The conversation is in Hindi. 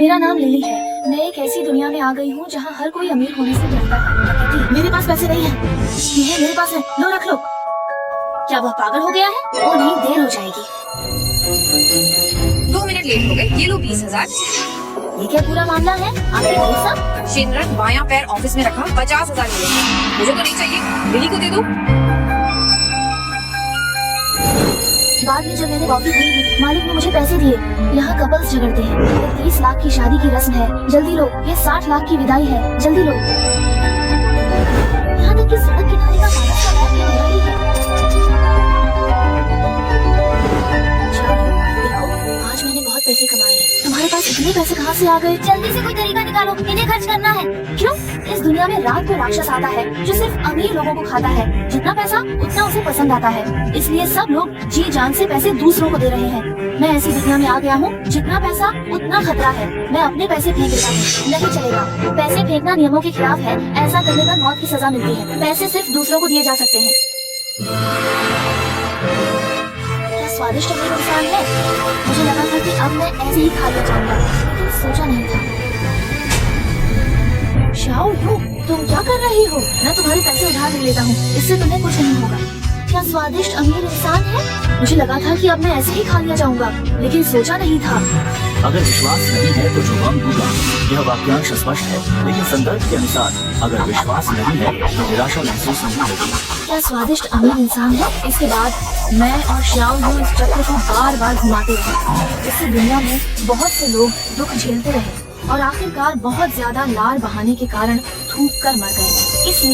मेरा नाम लिली है। मैं एक ऐसी दुनिया में आ गई हूँ जहाँ हर कोई अमीर होने से डरता है। मेरे पास पैसे नहीं है। ये है, मेरे पास है, लो रख लो। क्या वह पागल हो गया है? वो नहीं, देर हो जाएगी। 2 मिनट लेट हो गए। ये लो 20,000। ये क्या पूरा मामला है? आपके भाई साहब? शिनरन बायां पैर ऑफिस में रखा, 50,000 मिले। मुझे तो नहीं चाहिए, लिली को दे दो। बाद में जब मैंने कॉफी खरीदी, मालिक ने मुझे पैसे दिए। यहाँ कपल्स झगड़ते हैं। ये 30 लाख की शादी की रस्म है, जल्दी लो। ये 60 लाख की विदाई है, जल्दी लो। यहाँ तक कि सड़क किनारे का कागज का बैग भी मेरा ही है। चलो, देखो, आज मैंने बहुत पैसे कमाए हैं। तुम्हारे पास इतने पैसे कहाँ से आ गए? जल्दी से कोई तरीका निकालो, इन्हें खर्च करना है। क्यों? इस दुनिया में रात को राक्षस आता है जो सिर्फ अमीर लोगों को खाता है। जितना पैसा उतना उसे पसंद आता है, इसलिए सब लोग जी जान से पैसे दूसरों को दे रहे हैं। मैं ऐसी दुनिया में आ गया हूँ जितना पैसा उतना खतरा है। मैं अपने पैसे फेंक देता हूँ। नहीं चलेगा, पैसे फेंकना नियमों के खिलाफ है। ऐसा करने पर मौत की सजा मिलती है। पैसे सिर्फ दूसरों को दिए जा सकते हैं। क्या स्वादिष्ट अमीर इंसान है। मुझे लगा था कि अब मैं ऐसे ही खा लिया जाऊंगा, लेकिन सोचा नहीं था। शाओ यू, तुम क्या कर रही हो? मैं तुम्हारे पैसे उधार ले लेता हूँ, इससे तुम्हें कुछ नहीं होगा। क्या स्वादिष्ट अमीर इंसान है। मुझे लगा था कि अब मैं ऐसे ही खा लिया जाऊंगा, लेकिन सोचा नहीं था। अगर विश्वास नहीं है तो जो गम होगा। यह वाक्यांश स्पष्ट है, लेकिन संदर्भ के अनुसार अगर विश्वास नहीं है तो निराशा महसूस नहीं होगी। क्या स्वादिष्ट अमीर इंसान है। इसके बाद मैं और श्याओ यू इस चक्र को बार बार घुमाते रहे। इससे दुनिया में बहुत से लोग दुख झेलते रहे और आखिरकार बहुत ज्यादा लार बहाने के कारण थूक कर मर गए। इसलिए